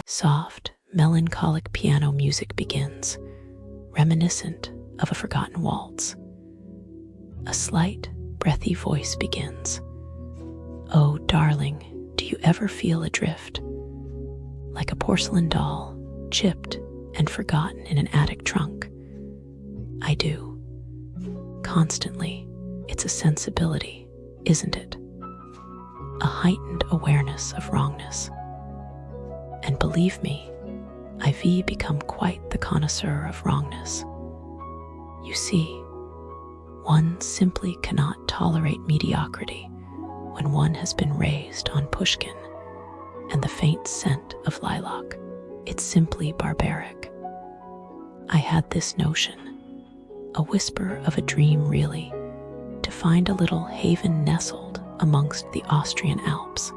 Soft, melancholic piano music begins, reminiscent of a forgotten waltz. A slight, breathy voice begins. Oh, darling, do you ever feel adrift? Like a porcelain doll, chipped and forgotten in an attic trunk. I do. Constantly. It's a sensibility, isn't it? A heightened awareness of wrongness. And believe me, I've become quite the connoisseur of wrongness. You see, one simply cannot tolerate mediocrity when one has been raised on Pushkin and the faint scent of lilac. It's simply barbaric. I had this notion, a whisper of a dream really, to find a little haven nestled amongst the Austrian Alps.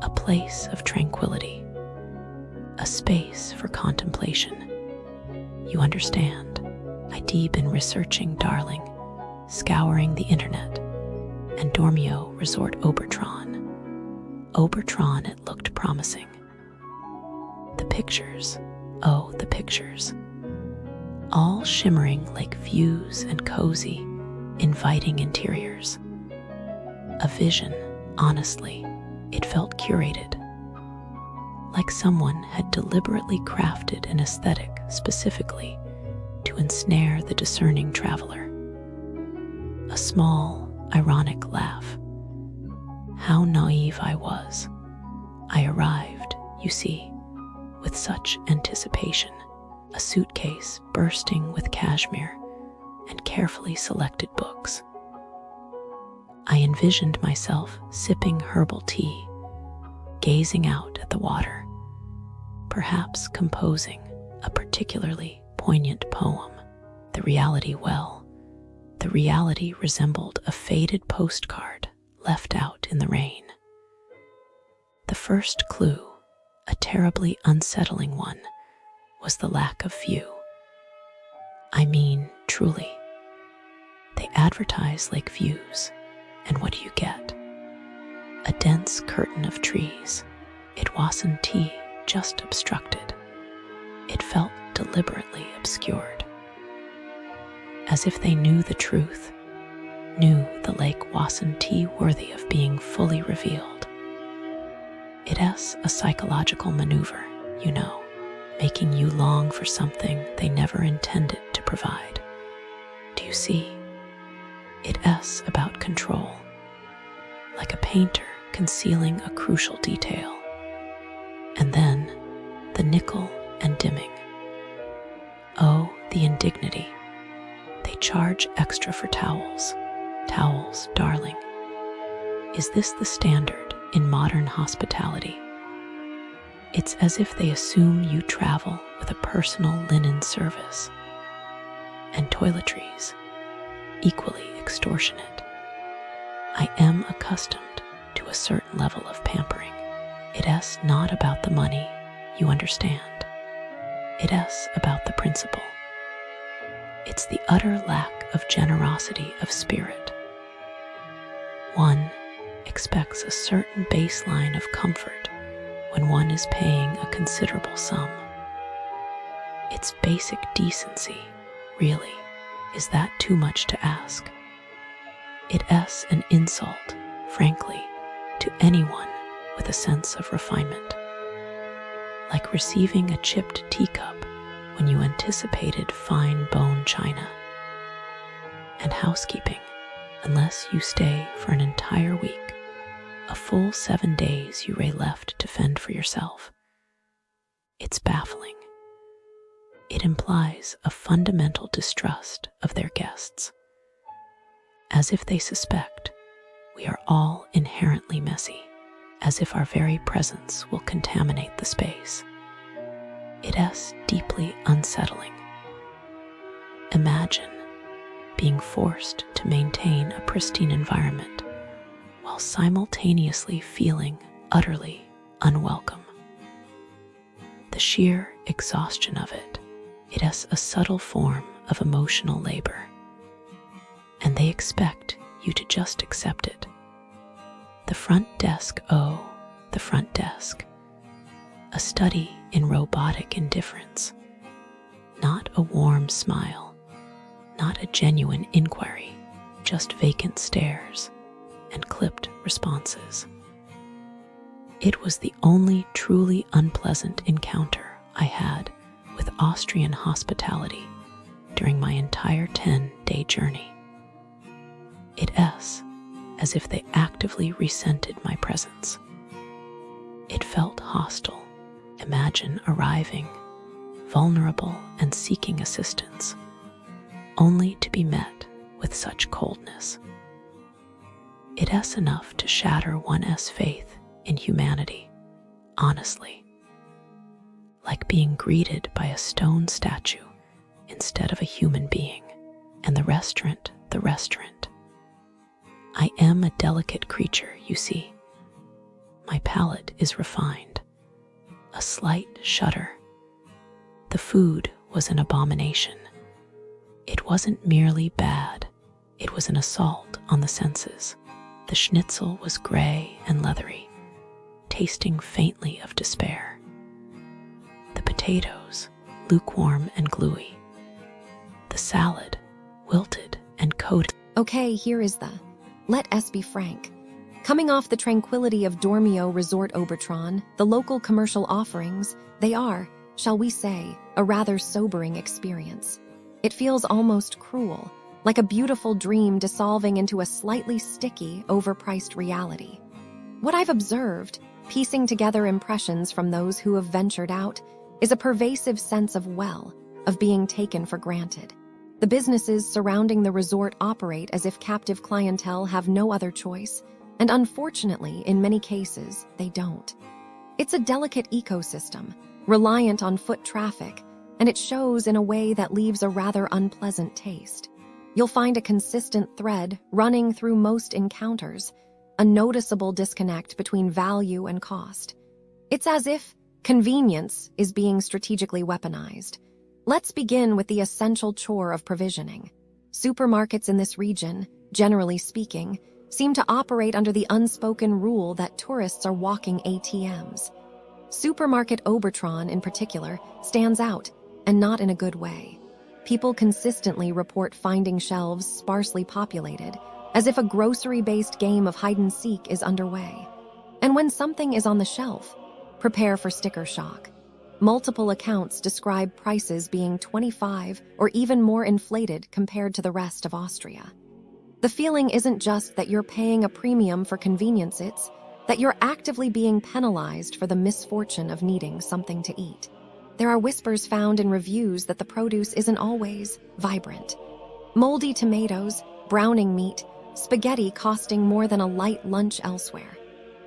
A place of tranquility, a space for contemplation. You understand, I'd been researching, darling, scouring the internet, and Dormio Resort Obertraun. Obertraun, it looked promising. The pictures, oh, the pictures. All shimmering like views and cozy, inviting interiors. A vision, honestly, it felt curated. Like someone had deliberately crafted an aesthetic specifically to ensnare the discerning traveler. A small, ironic laugh. How naive I was. I arrived, you see, with such anticipation, a suitcase bursting with cashmere and carefully selected books. I envisioned myself sipping herbal tea, gazing out at the water, perhaps composing a particularly poignant poem. The reality resembled a faded postcard left out in the rain. The first clue, a terribly unsettling one, was the lack of view. I mean, truly. They advertise like views, and what do you get? A dense curtain of trees. It wasn't tea, just obstructed. It felt deliberately obscured. As if they knew the truth, knew the lake wasn't tea worthy of being fully revealed. It's a psychological maneuver, you know, making you long for something they never intended to provide. Do you see? It's about control, like a painter concealing a crucial detail. And then, the nickel and dimming. Oh, the indignity. They charge extra for towels. Towels, darling. Is this the standard in modern hospitality? It's as if they assume you travel with a personal linen service. And toiletries, equally extortionate. I am accustomed to a certain level of pampering. It's not about the money, you understand. It's about the principle. It's the utter lack of generosity of spirit. One expects a certain baseline of comfort when one is paying a considerable sum. It's basic decency, really. Is that too much to ask? It's an insult, frankly, to anyone with a sense of refinement. Like receiving a chipped teacup when you anticipated fine bone china. And housekeeping, unless you stay for an entire week, a full 7 days you are left to fend for yourself. It's baffling. It implies a fundamental distrust of their guests, as if they suspect we are all inherently messy, as if our very presence will contaminate the space. It's deeply unsettling. Imagine being forced to maintain a pristine environment while simultaneously feeling utterly unwelcome. The sheer exhaustion of it is a subtle form of emotional labor, and they expect you to just accept it. The front desk, oh, the front desk. A study in robotic indifference. Not a warm smile, not a genuine inquiry, just vacant stares and clipped responses. It was the only truly unpleasant encounter I had with Austrian hospitality during my entire 10-day journey. It's as if they actively resented my presence. It felt hostile. Imagine arriving, vulnerable and seeking assistance, only to be met with such coldness. It's enough to shatter one's faith in humanity, honestly. Like being greeted by a stone statue instead of a human being. And the restaurant. I am a delicate creature, you see. My palate is refined. A slight shudder. The food was an abomination. It wasn't merely bad, it was an assault on the senses. The schnitzel was gray and leathery, tasting faintly of despair. The potatoes, lukewarm and gluey. The salad, wilted and coated. Okay, here is let us be frank. Coming off the tranquility of Dormio Resort Obertraun, the local commercial offerings, they are, shall we say, a rather sobering experience. It feels almost cruel, like a beautiful dream dissolving into a slightly sticky, overpriced reality. What I've observed, piecing together impressions from those who have ventured out, is a pervasive sense of being taken for granted. The businesses surrounding the resort operate as if captive clientele have no other choice, and unfortunately, in many cases, they don't. It's a delicate ecosystem, reliant on foot traffic, and it shows in a way that leaves a rather unpleasant taste. You'll find a consistent thread running through most encounters, a noticeable disconnect between value and cost. It's as if convenience is being strategically weaponized. Let's begin with the essential chore of provisioning. Supermarkets in this region, generally speaking, seem to operate under the unspoken rule that tourists are walking ATMs. Supermarket Obertraun, in particular, stands out, and not in a good way. People consistently report finding shelves sparsely populated, as if a grocery-based game of hide-and-seek is underway. And when something is on the shelf, prepare for sticker shock. Multiple accounts describe prices being 25 or even more inflated compared to the rest of Austria. The feeling isn't just that you're paying a premium for convenience, it's that you're actively being penalized for the misfortune of needing something to eat. There are whispers found in reviews that the produce isn't always vibrant. Moldy tomatoes, browning meat, spaghetti costing more than a light lunch elsewhere.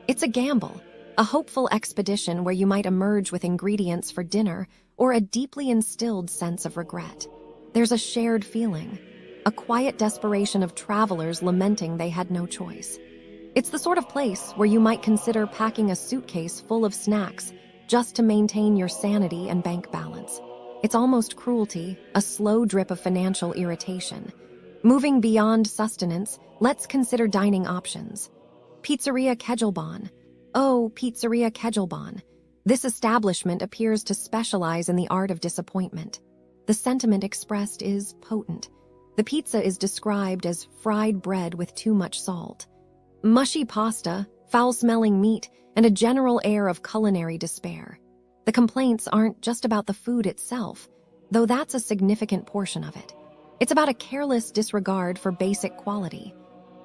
It's a gamble, a hopeful expedition where you might emerge with ingredients for dinner or a deeply instilled sense of regret. There's a shared feeling, a quiet desperation of travelers lamenting they had no choice. It's the sort of place where you might consider packing a suitcase full of snacks just to maintain your sanity and bank balance. It's almost cruelty, a slow drip of financial irritation. Moving beyond sustenance, let's consider dining options. Pizzeria Kegelbahn. Oh, Pizzeria Kegelbahn. This establishment appears to specialize in the art of disappointment. The sentiment expressed is potent. The pizza is described as fried bread with too much salt. Mushy pasta, foul-smelling meat, and a general air of culinary despair. The complaints aren't just about the food itself, though that's a significant portion of it. It's about a careless disregard for basic quality.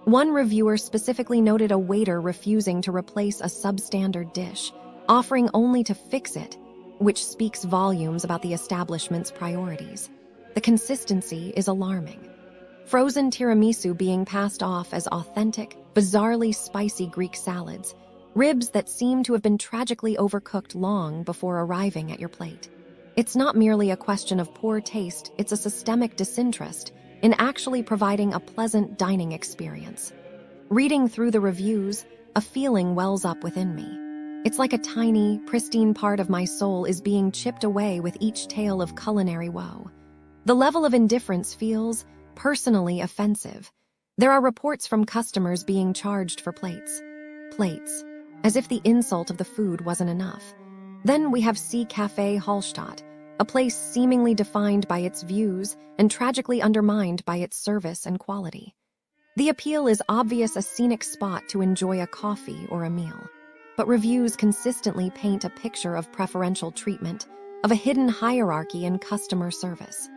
One reviewer specifically noted a waiter refusing to replace a substandard dish, offering only to fix it, which speaks volumes about the establishment's priorities. The consistency is alarming. Frozen tiramisu being passed off as authentic, bizarrely spicy Greek salads, ribs that seem to have been tragically overcooked long before arriving at your plate. It's not merely a question of poor taste, it's a systemic disinterest in actually providing a pleasant dining experience. Reading through the reviews, a feeling wells up within me. It's like a tiny, pristine part of my soul is being chipped away with each tale of culinary woe. The level of indifference feels personally offensive. There are reports from customers being charged for plates plates, as if the insult of the food wasn't enough. Then we have Seecafe Hallstatt, a place seemingly defined by its views and tragically undermined by its service and quality. The appeal is obvious, a scenic spot to enjoy a coffee or a meal, but reviews consistently paint a picture of preferential treatment, of a hidden hierarchy in customer service.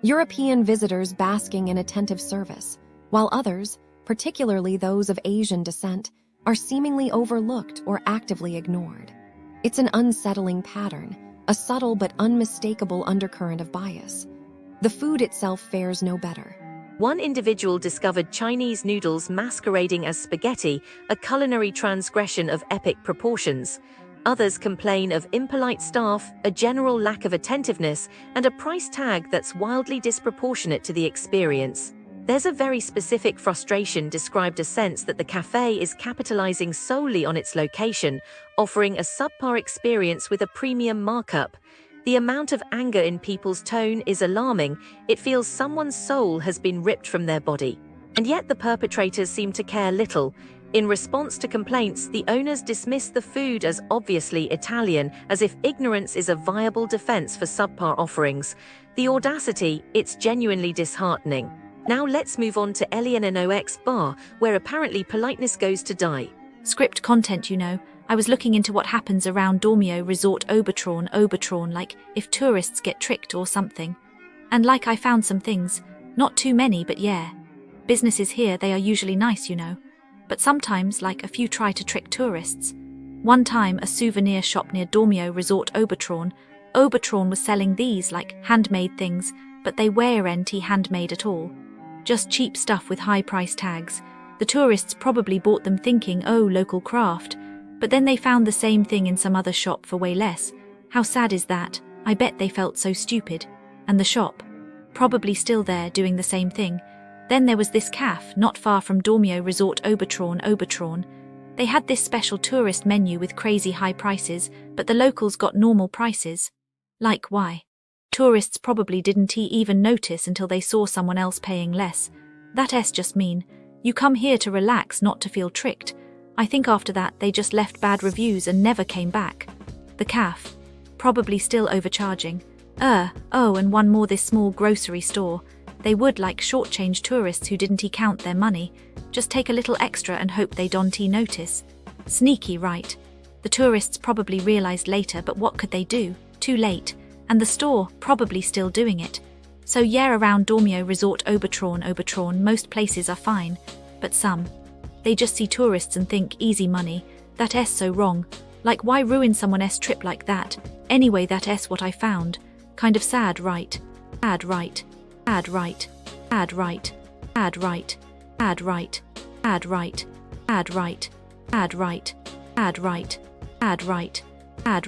European visitors basking in attentive service, while others, particularly those of Asian descent, are seemingly overlooked or actively ignored. It's an unsettling pattern, a subtle but unmistakable undercurrent of bias. The food itself fares no better. One individual discovered Chinese noodles masquerading as spaghetti, a culinary transgression of epic proportions. Others complain of impolite staff, a general lack of attentiveness, and a price tag that's wildly disproportionate to the experience. There's a very specific frustration described, a sense that the cafe is capitalizing solely on its location, offering a subpar experience with a premium markup. The amount of anger in people's tone is alarming. It feels someone's soul has been ripped from their body. And yet the perpetrators seem to care little. In response to complaints, the owners dismiss the food as obviously Italian, as if ignorance is a viable defense for subpar offerings. The audacity, it's genuinely disheartening. Now let's move on to Lennox Bar, where apparently politeness goes to die. Script content, you know. I was looking into what happens around Dormio Resort Obertraun, like if tourists get tricked or something. And like I found some things. Not too many, but yeah. Businesses here, they are usually nice, you know. But sometimes, like, a few try to trick tourists. One time, a souvenir shop near Dormio Resort Obertraun was selling these, like, handmade things, but they weren't handmade at all. Just cheap stuff with high price tags. The tourists probably bought them thinking, oh, local craft. But then they found the same thing in some other shop for way less. How sad is that? I bet they felt so stupid. And the shop? Probably still there, doing the same thing. Then there was this cafe, not far from Dormio Resort Obertraun. They had this special tourist menu with crazy high prices, but the locals got normal prices. Like, why? Tourists probably didn't even notice until they saw someone else paying less. That's just mean. You come here to relax, not to feel tricked. I think after that they just left bad reviews and never came back. The cafe? Probably still overcharging. Oh, and one more, this small grocery store. They would like shortchange tourists who didn't count their money. Just take a little extra and hope they don't notice. Sneaky, right? The tourists probably realized later, but what could they do? Too late. And the store probably still doing it. So yeah, around Dormio Resort Obertraun, most places are fine. But some. They just see tourists and think, easy money. That's so wrong. Like, why ruin someone's trip like that? Anyway, that's what I found. Kind of sad, right? Ad right. Ad right. Ad right. Ad right. Ad right. Ad right. Ad right. Ad right. Ad right. Ad right. Ad right.